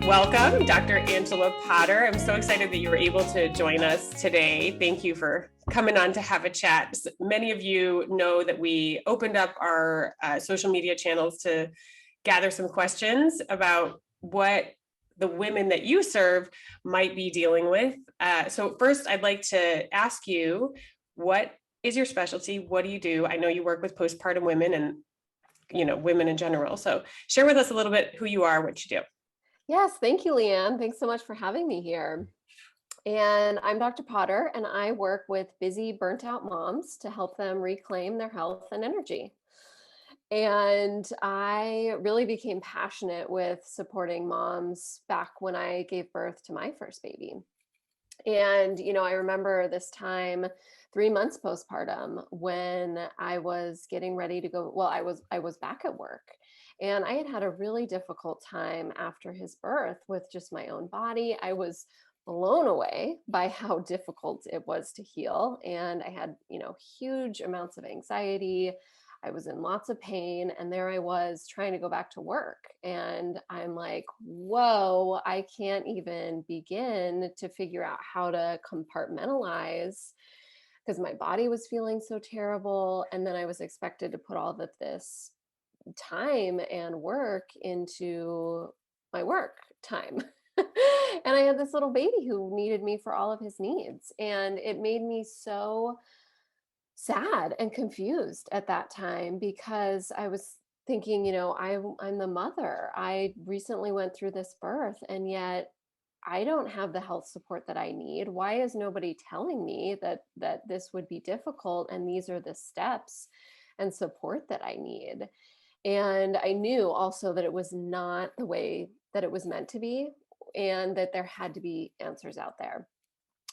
Welcome, Dr. Angela Potter. I'm so excited that you were able to join us today. Thank you for coming on to have a chat. Many of you know that we opened up our social media channels to gather some questions about what the women that you serve might be dealing with. So first, I'd like to ask you, what is your specialty? What do you do? I know you work with postpartum women and women in general. So share with us a little bit who you are, what you do. Yes, thank you, Leanne. Thanks so much for having me here. And I'm Dr. Potter, and I work with busy, burnt out moms to help them reclaim their health and energy. And I really became passionate with supporting moms back when I gave birth to my first baby. And, I remember this time 3 months postpartum when I was getting ready to go. Well, I was back at work, and I had had a really difficult time after his birth with just my own body. I was blown away by how difficult it was to heal. And I had, huge amounts of anxiety. I was in lots of pain, and there I was trying to go back to work. And I'm like, whoa, I can't even begin to figure out how to compartmentalize because my body was feeling so terrible. And then I was expected to put all of this time and work into my work time. And I had this little baby who needed me for all of his needs. And it made me so sad and confused at that time because I was thinking, I'm the mother. I recently went through this birth, and yet I don't have the health support that I need. Why is nobody telling me that this would be difficult and these are the steps and support that I need? And I knew also that it was not the way that it was meant to be, and that there had to be answers out there.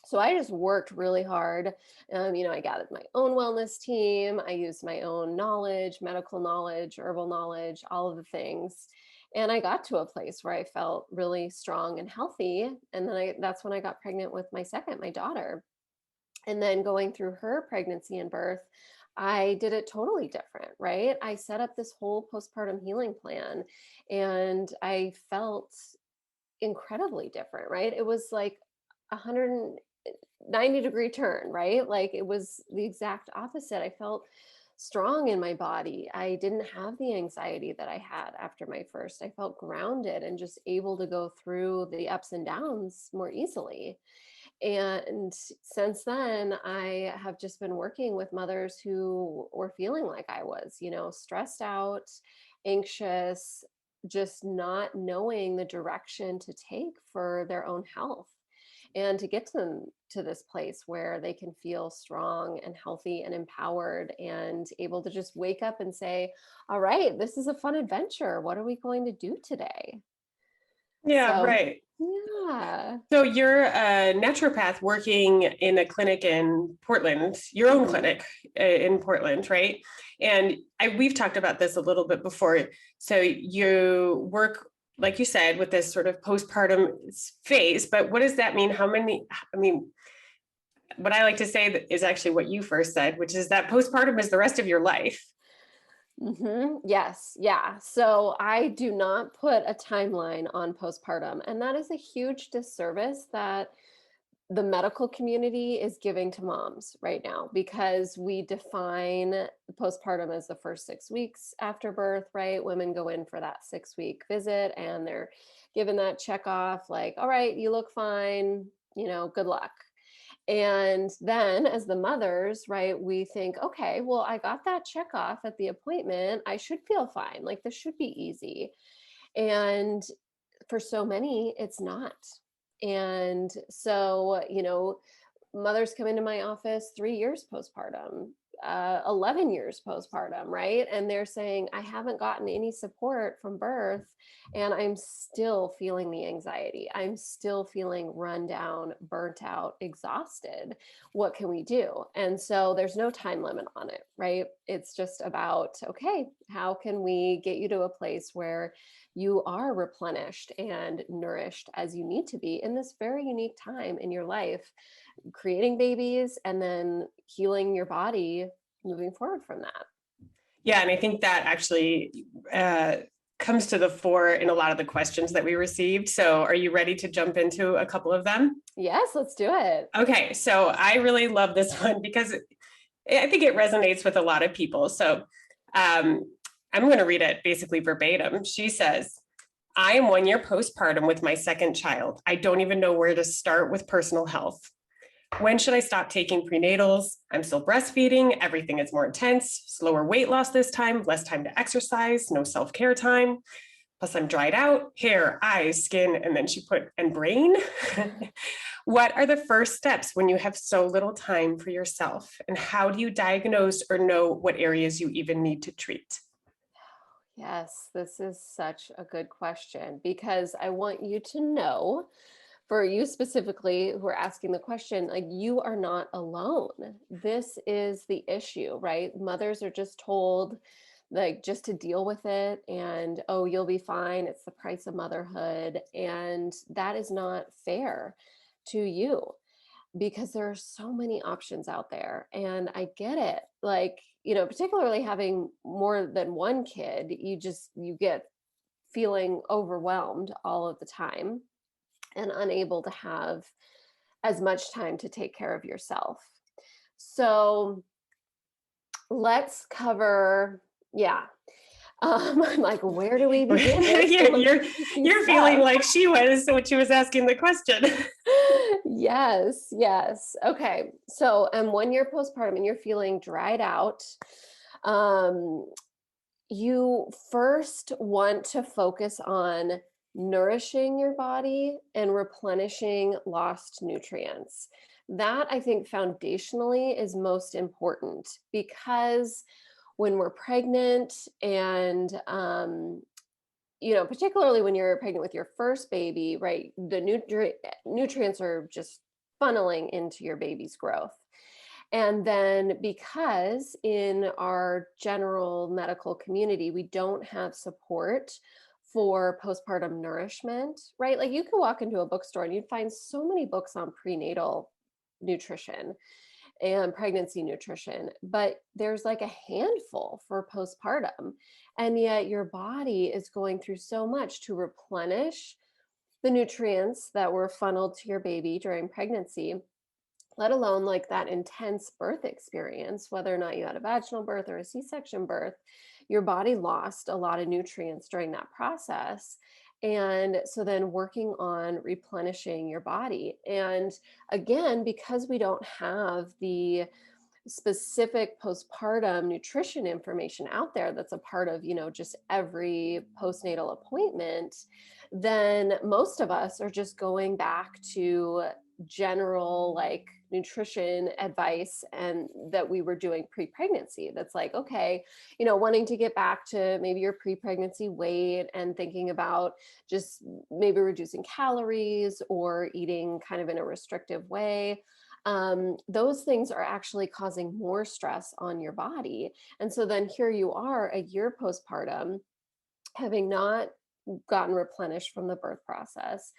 So I just worked really hard. I gathered my own wellness team. I used my own knowledge, medical knowledge, herbal knowledge, all of the things. And I got to a place where I felt really strong and healthy. And then that's when I got pregnant with my daughter. And then going through her pregnancy and birth, I did it totally different, right? I set up this whole postpartum healing plan, and I felt incredibly different, right? It was like 190-degree turn, right? Like it was the exact opposite. I felt strong in my body. I didn't have the anxiety that I had after my first. I felt grounded and just able to go through the ups and downs more easily. And since then, I have just been working with mothers who were feeling like I was, stressed out, anxious, just not knowing the direction to take for their own health, and to get them to this place where they can feel strong and healthy and empowered and able to just wake up and say, all right, this is a fun adventure. What are we going to do today? Yeah, So, right. yeah. So you're a naturopath working in a clinic in Portland, your own Mhm. clinic in Portland, right? And we've talked about this a little bit before. So you work, like you said, with this sort of postpartum phase, but what does that mean? What I like to say is actually what you first said, which is that postpartum is the rest of your life. Yes. Yeah. So I do not put a timeline on postpartum. And that is a huge disservice that the medical community is giving to moms right now, because we define postpartum as the first 6 weeks after birth, right? Women go in for that 6-week visit and they're given that check off like, all right, you look fine, good luck. And then as the mothers, right, we think, okay, well, I got that check off at the appointment. I should feel fine. Like this should be easy. And for so many, it's not. And so, mothers come into my office 3 years postpartum, 11 years postpartum, right? And they're saying, I haven't gotten any support from birth, and I'm still feeling the anxiety. I'm still feeling run down, burnt out, exhausted. What can we do? And so there's no time limit on it, right? It's just about, okay, how can we get you to a place where you are replenished and nourished as you need to be in this very unique time in your life, creating babies and then healing your body moving forward from that. Yeah, and I think that actually comes to the fore in a lot of the questions that we received. So are you ready to jump into a couple of them? Yes, let's do it. Okay, so I really love this one because I think it resonates with a lot of people. So I'm going to read it basically verbatim. She says, I am 1 year postpartum with my second child. I don't even know where to start with personal health. When should I stop taking prenatals? I'm still breastfeeding. Everything is more intense, slower weight loss this time, less time to exercise, no self-care time. Plus I'm dried out, hair, eyes, skin, and then she put, and brain. What are the first steps when you have so little time for yourself? And how do you diagnose or know what areas you even need to treat? Yes, this is such a good question because I want you to know, for you specifically who are asking the question, like you are not alone. This is the issue, right? Mothers are just told like just to deal with it and oh, you'll be fine. It's the price of motherhood. And that is not fair to you because there are so many options out there. And I get it. Like, particularly having more than one kid, you get feeling overwhelmed all of the time and unable to have as much time to take care of yourself. So let's cover, yeah. I'm like, where do we begin? There's so much juicy You're feeling stuff. like she was when she was asking the question. Yes, yes. Okay. So I'm 1 year postpartum and you're feeling dried out. Um, you first want to focus on nourishing your body and replenishing lost nutrients. That I think foundationally is most important because when we're pregnant and particularly when you're pregnant with your first baby, right? The nutrients are just funneling into your baby's growth. And then because in our general medical community, we don't have support for postpartum nourishment, right? Like you could walk into a bookstore and you'd find so many books on prenatal nutrition and pregnancy nutrition, but there's like a handful for postpartum. And yet your body is going through so much to replenish the nutrients that were funneled to your baby during pregnancy, let alone like that intense birth experience, whether or not you had a vaginal birth or a C-section birth, your body lost a lot of nutrients during that process. And so then working on replenishing your body. And again, because we don't have the specific postpartum nutrition information out there that's a part of just every postnatal appointment, then most of us are just going back to general like nutrition advice and that we were doing pre-pregnancy. That's like, okay, wanting to get back to maybe your pre-pregnancy weight and thinking about just maybe reducing calories or eating kind of in a restrictive way. Those things are actually causing more stress on your body. And so then here you are a year postpartum, having not gotten replenished from the birth process,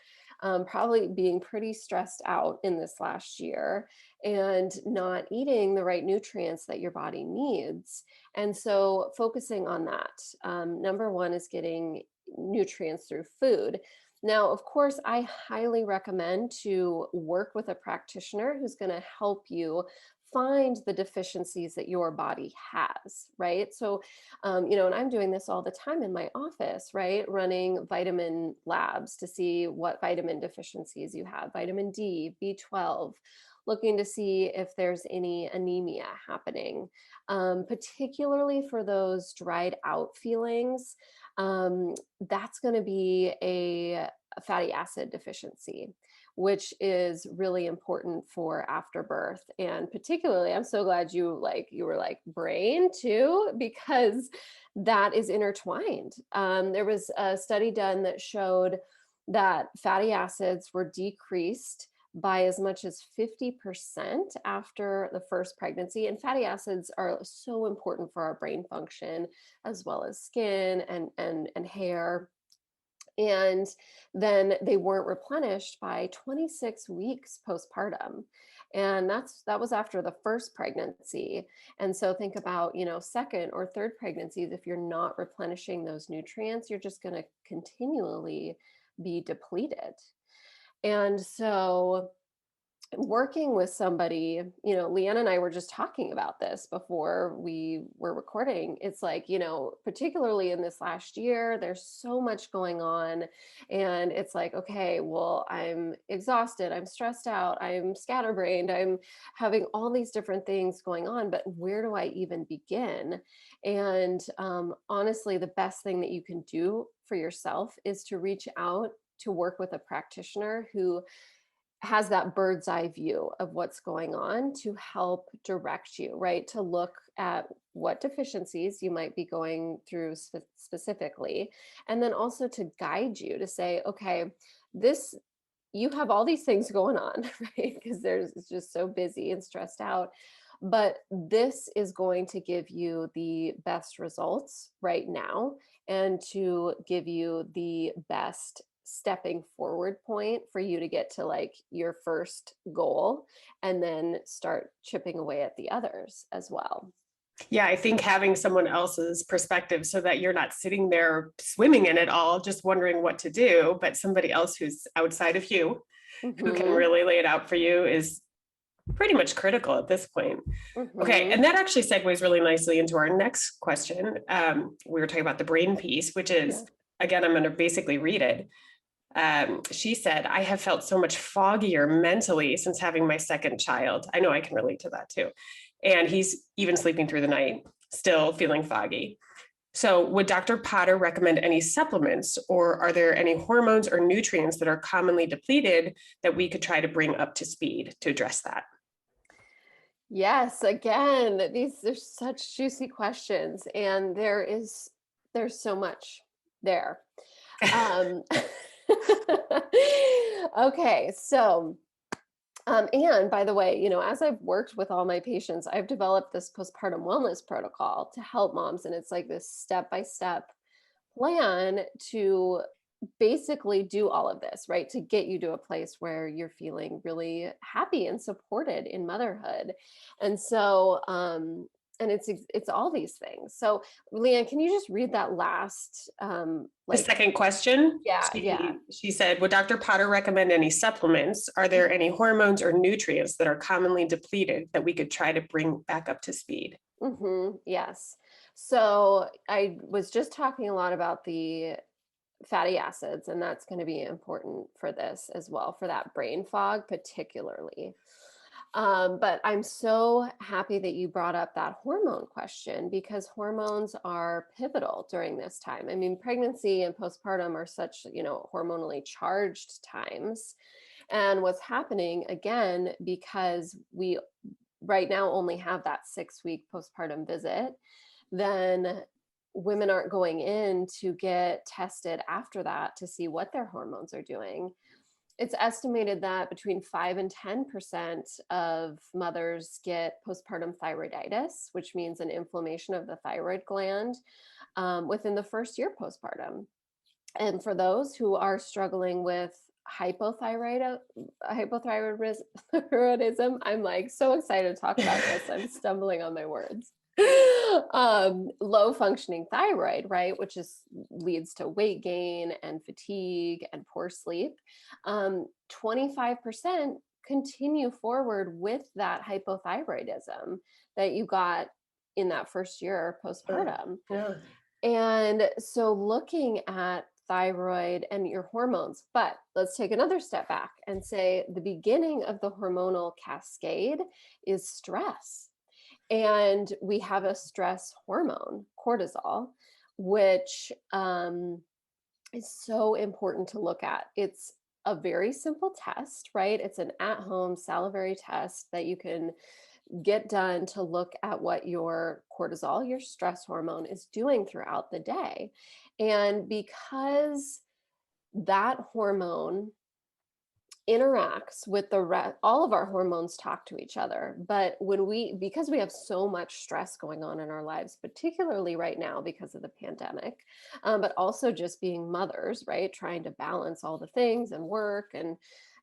probably being pretty stressed out in this last year and not eating the right nutrients that your body needs. And so focusing on that. Number one is getting nutrients through food. Now, of course, I highly recommend to work with a practitioner who's going to help you find the deficiencies that your body has, right? So, and I'm doing this all the time in my office, right? Running vitamin labs to see what vitamin deficiencies you have, vitamin D, B12, looking to see if there's any anemia happening, particularly for those dried out feelings. That's going to be a fatty acid deficiency, which is really important for after birth. And particularly, I'm so glad you were like brain too, because that is intertwined. There was a study done that showed that fatty acids were decreased by as much as 50% after the first pregnancy. And fatty acids are so important for our brain function, as well as skin and hair. And then they weren't replenished by 26 weeks postpartum. And that was after the first pregnancy. And so think about, second or third pregnancies. If you're not replenishing those nutrients, you're just going to continually be depleted. And so working with somebody, Leanne and I were just talking about this before we were recording. It's like, particularly in this last year, there's so much going on. And it's like, okay, well, I'm exhausted, I'm stressed out, I'm scatterbrained, I'm having all these different things going on, but where do I even begin? And honestly, the best thing that you can do for yourself is to reach out to work with a practitioner who has that bird's eye view of what's going on to help direct you, right? To look at what deficiencies you might be going through specifically, and then also to guide you to say, okay, this, you have all these things going on, right? Because it's just so busy and stressed out. But this is going to give you the best results right now and to give you the best stepping forward point for you to get to like your first goal and then start chipping away at the others as well. Yeah, I think having someone else's perspective so that you're not sitting there swimming in it all, just wondering what to do, but somebody else who's outside of you who can Mhm. really lay it out for you is pretty much critical at this point. Okay, Mhm. and that actually segues really nicely into our next question. We were talking about the brain piece, which is, Yeah. again, I'm going to basically read it. She said, I have felt so much foggier mentally since having my second child. I know I can relate to that too. And he's even sleeping through the night, still feeling foggy. So, would Dr. Potter recommend any supplements, or are there any hormones or nutrients that are commonly depleted that we could try to bring up to speed to address that? Yes, again, these are such juicy questions and there's so much there. Um okay, so and by the way, as I've worked with all my patients, I've developed this postpartum wellness protocol to help moms. And it's like this step-by-step plan to basically do all of this, right? To get you to a place where you're feeling really happy and supported in motherhood. And so, and it's all these things. So, Leanne, can you just read that last, The like, second question, yeah, yeah. she said, would Dr. Potter recommend any supplements? Are there any hormones or nutrients that are commonly depleted that we could try to bring back up to speed? Yes. So I was just talking a lot about the fatty acids, and that's going to be important for this as well, for that brain fog, particularly. But I'm so happy that you brought up that hormone question because hormones are pivotal during this time. I mean, pregnancy and postpartum are such, hormonally charged times. And what's happening again, because we right now only have that 6-week postpartum visit, then women aren't going in to get tested after that to see what their hormones are doing. It's estimated that between 5 and 10% of mothers get postpartum thyroiditis, which means an inflammation of the thyroid gland within the first year postpartum. And for those who are struggling with hypothyroidism, I'm like so excited to talk about this. I'm stumbling on my words. Low functioning thyroid, right, which is leads to weight gain and fatigue and poor sleep. 25% continue forward with that hypothyroidism that you got in that first year postpartum. Yeah. And so looking at thyroid and your hormones, but let's take another step back and say the beginning of the hormonal cascade is stress. And we have a stress hormone, cortisol, which is so important to look at. It's a very simple test, right? It's an at home salivary test that you can get done to look at what your cortisol, your stress hormone, is doing throughout the day. And because that hormone interacts with all of our hormones talk to each other, but because we have so much stress going on in our lives, particularly right now because of the pandemic, but also just being mothers, right, trying to balance all the things and work and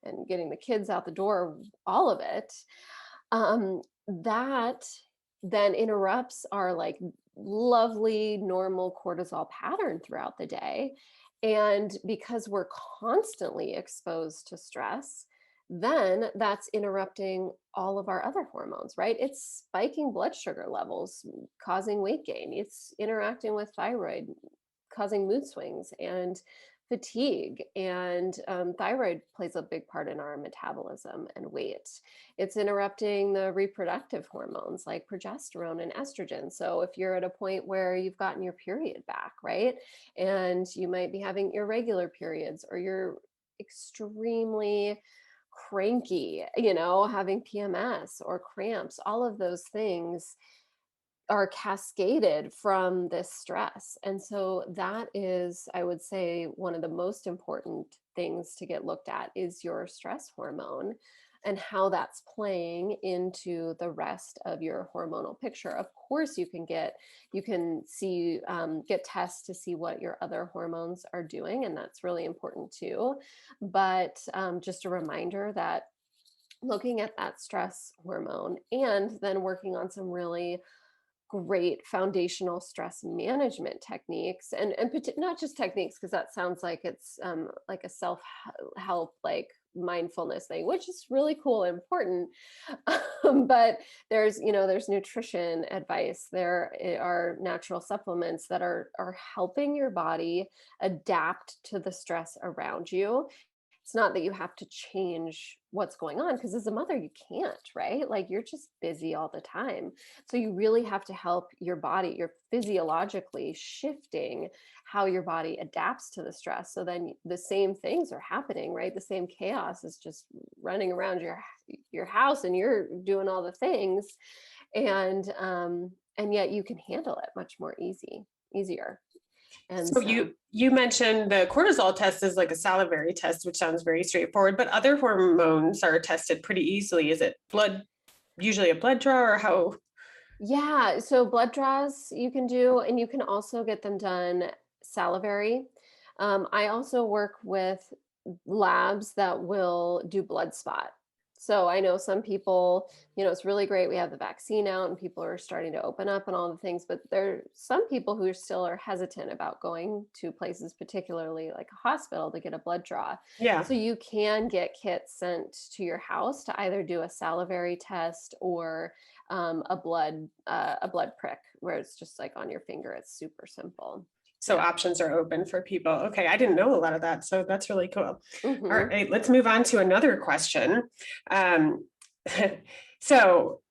and getting the kids out the door, all of it, that then interrupts our like lovely normal cortisol pattern throughout the day. And because we're constantly exposed to stress, then that's interrupting all of our other hormones, right? It's spiking blood sugar levels, causing weight gain. It's interacting with thyroid, causing mood swings and fatigue. And thyroid plays a big part in our metabolism and weight. It's interrupting the reproductive hormones like progesterone and estrogen. So if you're at a point where you've gotten your period back, right? And you might be having irregular periods, or you're extremely cranky, having PMS or cramps, all of those things are cascaded from this stress. And so that is, I would say, one of the most important things to get looked at is your stress hormone and how that's playing into the rest of your hormonal picture. Of course, you can see, get tests to see what your other hormones are doing, and that's really important too. But just a reminder that looking at that stress hormone and then working on some really great foundational stress management techniques, and not just techniques, because that sounds like it's like a self help, like mindfulness thing, which is really cool and important. But there's nutrition advice, there are natural supplements that are helping your body adapt to the stress around you. It's not that you have to change what's going on, because as a mother you can't, right? Like, you're just busy all the time. So you really have to help your body. You're physiologically shifting how your body adapts to the stress, so then the same things are happening, right? The same chaos is just running around your house, and you're doing all the things, and yet you can handle it much more easier. And So so you mentioned the cortisol test is like a salivary test, which sounds very straightforward, but other hormones are tested pretty easily. Is it usually a blood draw, or how? yeah, so blood draws you can do, and you can also get them done salivary. I also work with labs that will do blood spot. So I know some people, it's really great. We have the vaccine out and people are starting to open up and all the things, but there are some people who still are hesitant about going to places, particularly like a hospital, to get a blood draw. Yeah. So you can get kits sent to your house to either do a salivary test or a blood prick, where it's just like on your finger. It's super simple. So Yeah. options are open for people. Okay, I didn't know a lot of that, so that's really cool. All Hmm. right, let's move on to another question. Um, so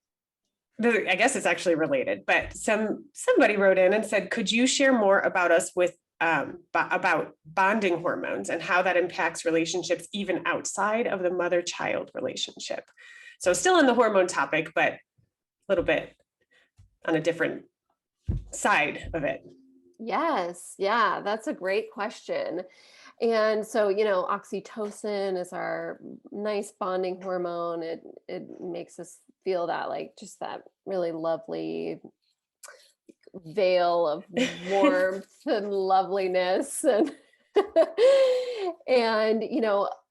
I guess it's actually related, but somebody wrote in and said, could you share more about us with about bonding hormones and how that impacts relationships even outside of the mother-child relationship? So still on the hormone topic, but a little bit on a different side of it. Yes. Yeah. That's a great question. And so, oxytocin is our nice bonding hormone. It makes us feel that, like, just that really lovely veil of warmth and loveliness, and and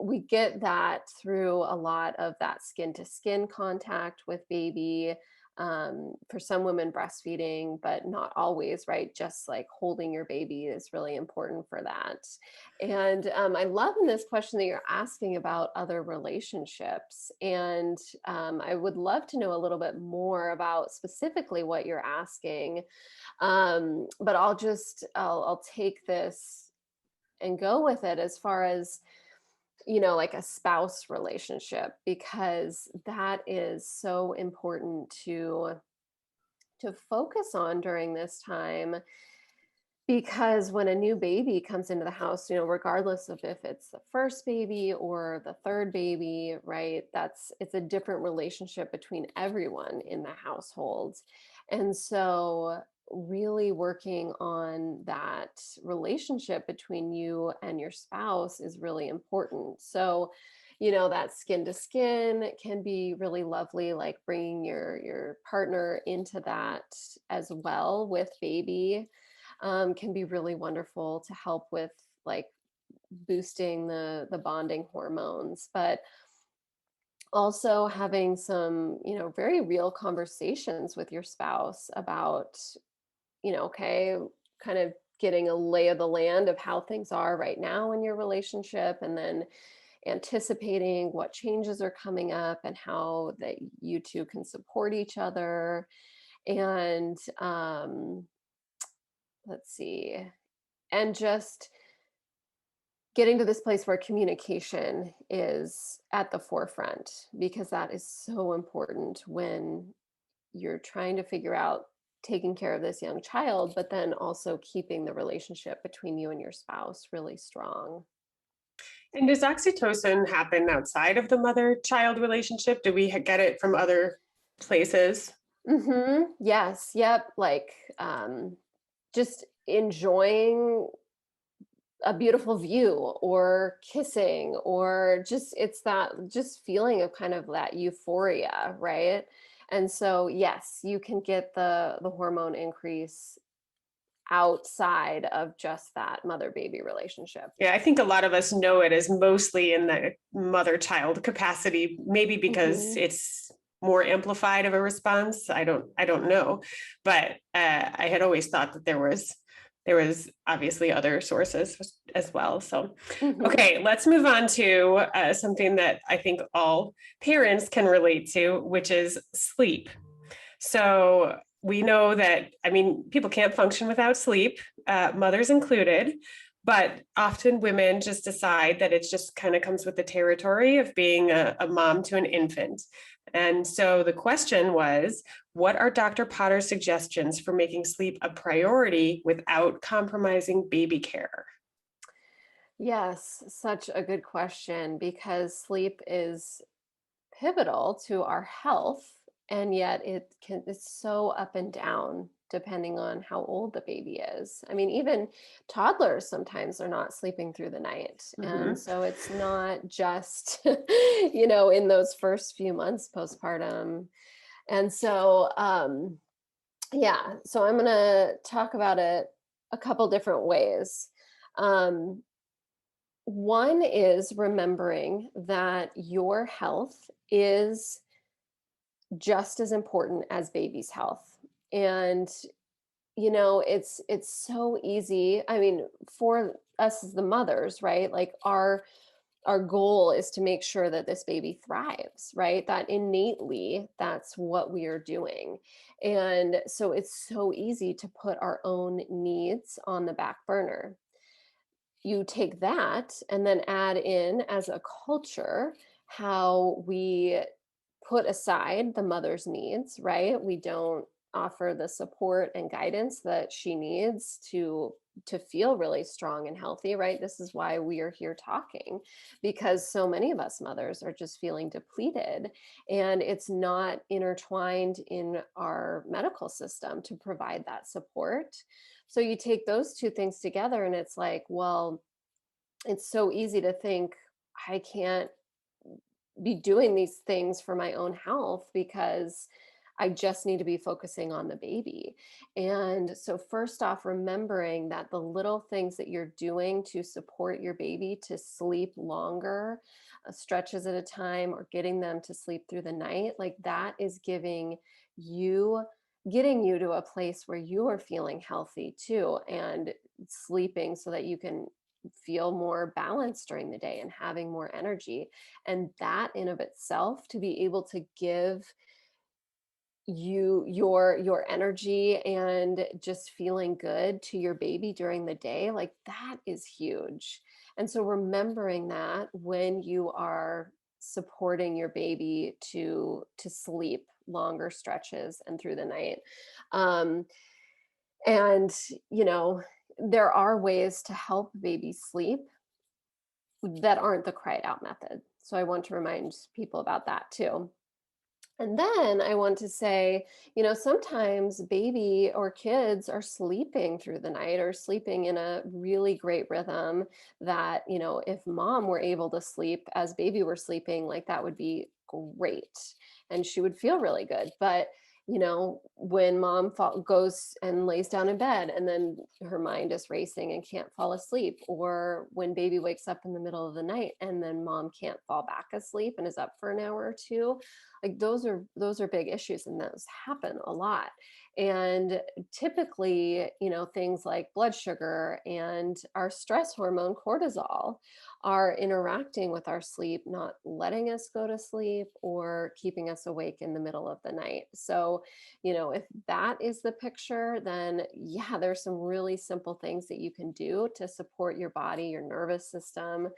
we get that through a lot of that skin to skin contact with baby. For some women, breastfeeding, but not always, right? Just like holding your baby is really important for that. And I love in this question that you're asking about other relationships. And I would love to know a little bit more about specifically what you're asking. But I'll take this and go with it as far as, like a spouse relationship, because that is so important to focus on during this time. Because when a new baby comes into the house, regardless of if it's the first baby or the third baby, right, it's a different relationship between everyone in the household. And so really working on that relationship between you and your spouse is really important. So, that skin to skin can be really lovely, like bringing your partner into that as well with baby, can be really wonderful to help with, like, boosting the bonding hormones, but also having some, very real conversations with your spouse about, okay, kind of getting a lay of the land of how things are right now in your relationship, and then anticipating what changes are coming up and how that you two can support each other. And let's see, and just getting to this place where communication is at the forefront, because that is so important when you're trying to figure out taking care of this young child, but then also keeping the relationship between you and your spouse really strong. And does oxytocin happen outside of the mother-child relationship? Do we get it from other places? Yes. Yep. Like, just enjoying a beautiful view, or kissing, or just it's that just feeling of kind of that euphoria, right? And so yes, you can get the hormone increase outside of just that mother baby relationship. Yeah, I think a lot of us know it as mostly in the mother-child capacity, maybe because Hmm. it's more amplified of a response. I don't know, but I had always thought that there was obviously other sources as well. So, Hmm. okay, let's move on to something that I think all parents can relate to, which is sleep. So we know that, I mean, people can't function without sleep, mothers included, but often women just decide that it just kind of comes with the territory of being a mom to an infant. And so the question was, what are Dr. Potter's suggestions for making sleep a priority without compromising baby care? Yes, such a good question, because sleep is pivotal to our health, and yet it's so up and down depending on how old the baby is. I mean, even toddlers sometimes are not sleeping through the night, and Mhm. so it's not just in those first few months postpartum. And so yeah, so I'm going to talk about it a couple different ways. um One is remembering that your health is just as important as baby's health. And it's so easy. I mean, for us as the mothers, right? Like, our goal is to make sure that this baby thrives, right? That innately that's what we are doing. And so it's so easy to put our own needs on the back burner. You take that and then add in, as a culture, how we put aside the mother's needs, right? We don't offer the support and guidance that she needs to feel really strong and healthy, right? This is why we are here talking, because so many of us mothers are just feeling depleted, and it's not intertwined in our medical system to provide that support. So you take those two things together, and it's like, well, it's so easy to think, I can't be doing these things for my own health because I just need to be focusing on the baby. And so, first off, remembering that the little things that you're doing to support your baby to sleep longer, stretches at a time, or getting them to sleep through the night, like that is you getting you to a place where you are feeling healthy too, and sleeping so that you can feel more balanced during the day and having more energy. And that in of itself, to be able to give your energy and just feeling good to your baby during the day, like that is huge. And so remembering that when you are supporting your baby to sleep longer stretches and through the night. um and you know there are ways to help babies sleep that aren't the cry it out method. So I want to remind people about that too. And then I want to say, sometimes baby or kids are sleeping through the night, or sleeping in a really great rhythm that, if mom were able to sleep as baby were sleeping, like that would be great. And she would feel really good. But when mom goes and lays down in bed and then her mind is racing and can't fall asleep, or when baby wakes up in the middle of the night and then mom can't fall back asleep and is up for an hour or two. Like those are big issues, and those happen a lot. And typically, things like blood sugar and our stress hormone cortisol are interacting with our sleep, not letting us go to sleep or keeping us awake in the middle of the night. So, if that is the picture, then yeah, there's some really simple things that you can do to support your body, your nervous system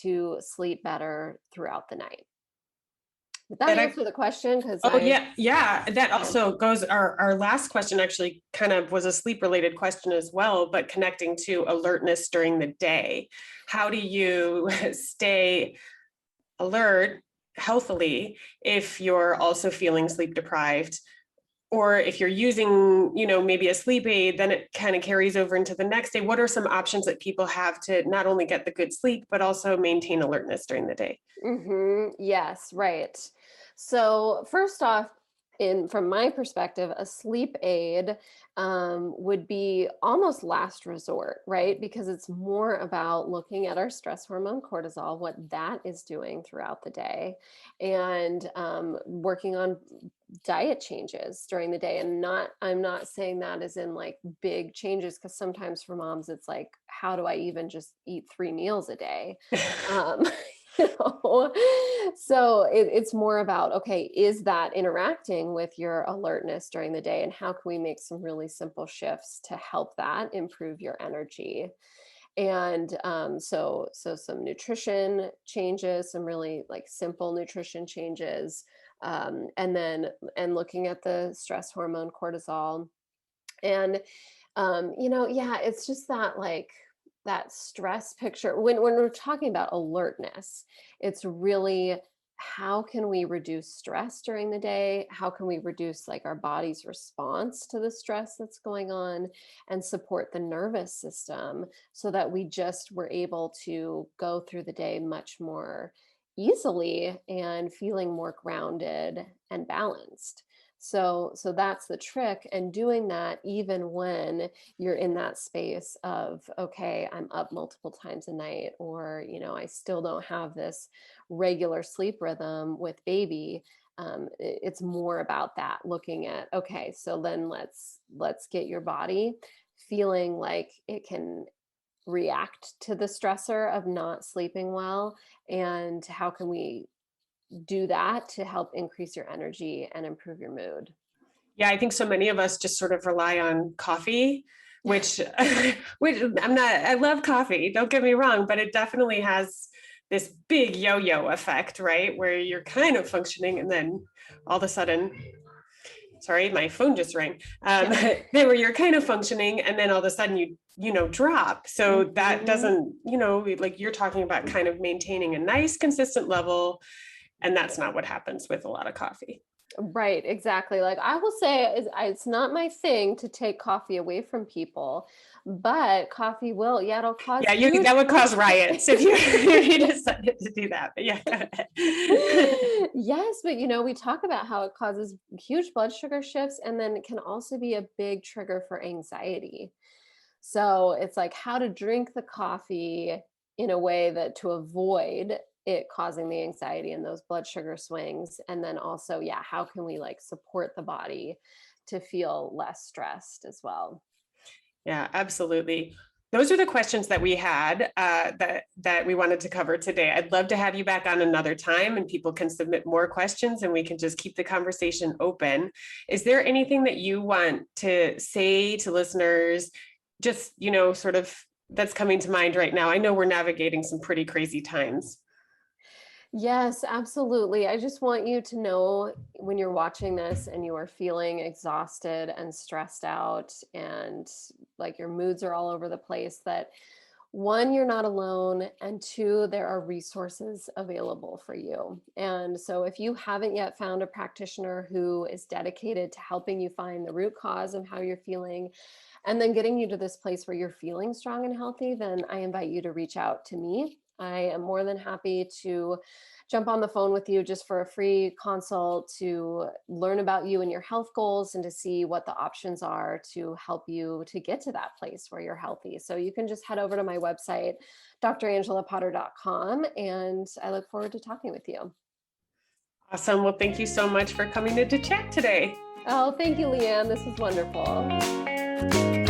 to sleep better throughout the night. Did that That I answer the question? Because Oh I, yeah, yeah. That yeah. also goes. Our last question actually kind of was a sleep related question as well, but connecting to alertness during the day. How do you stay alert healthily if you're also feeling sleep deprived? Or if you're using, maybe a sleep aid, then it kind of carries over into the next day. What are some options that people have to not only get the good sleep, but also maintain alertness during the day? Yes, right. So first off, in from my perspective, a sleep aid would be almost last resort, right? Because it's more about looking at our stress hormone cortisol, what that is doing throughout the day, and working on diet changes during the day. And I'm not saying that as in like big changes, because sometimes for moms, it's like, how do I even just eat 3 meals a day? Um, you know so it's more about, okay, is that interacting with your alertness during the day, and how can we make some really simple shifts to help that improve your energy? And so some nutrition changes, some really like simple nutrition changes, and looking at the stress hormone cortisol. And yeah, it's just that, like, that stress picture when we're talking about alertness, it's really, how can we reduce stress during the day? How can we reduce like our body's response to the stress that's going on, and support the nervous system so that we just were able to go through the day much more easily and feeling more grounded and balanced. So that's the trick, and doing that even when you're in that space of, okay, I'm up multiple times a night, or I still don't have this regular sleep rhythm with baby. It's more about that, looking at, okay, so then let's get your body feeling like it can react to the stressor of not sleeping well, and how can we do that to help increase your energy and improve your mood. Yeah, I think so many of us just sort of rely on coffee, which which I love coffee, don't get me wrong, but it definitely has this big yo-yo effect, right? Where you're kind of functioning and then all of a sudden, sorry, my phone just rang. Yeah. Where you're kind of functioning and then all of a sudden you drop. So that Mhm. doesn't, like you're talking about kind of maintaining a nice consistent level, and that's not what happens with a lot of coffee. Right, exactly. Like, I will say, it's not my thing to take coffee away from people, but coffee will, yeah, it'll cause Yeah, huge that would blood. cause riots if you if you decided to do that. But yeah, go ahead. Yes, but we talk about how it causes huge blood sugar shifts, and then it can also be a big trigger for anxiety. So it's like, how to drink the coffee in a way that to avoid it causing the anxiety and those blood sugar swings. And then also, yeah, how can we like support the body to feel less stressed as well? Yeah, absolutely. Those are the questions that we had that we wanted to cover today. I'd love to have you back on another time, and people can submit more questions, and we can just keep the conversation open. Is there anything that you want to say to listeners? Just sort of that's coming to mind right now. I know we're navigating some pretty crazy times. Yes, absolutely. I just want you to know, when you're watching this and you are feeling exhausted and stressed out, and like your moods are all over the place, that one, you're not alone, and two, there are resources available for you. And so if you haven't yet found a practitioner who is dedicated to helping you find the root cause of how you're feeling, and then getting you to this place where you're feeling strong and healthy, then I invite you to reach out to me. I am more than happy to jump on the phone with you just for a free consult to learn about you and your health goals and to see what the options are to help you to get to that place where you're healthy. So you can just head over to my website, drangelapotter.com, and I look forward to talking with you. Awesome. Well, thank you so much for coming in to chat today. Oh, thank you, Leanne. This was wonderful.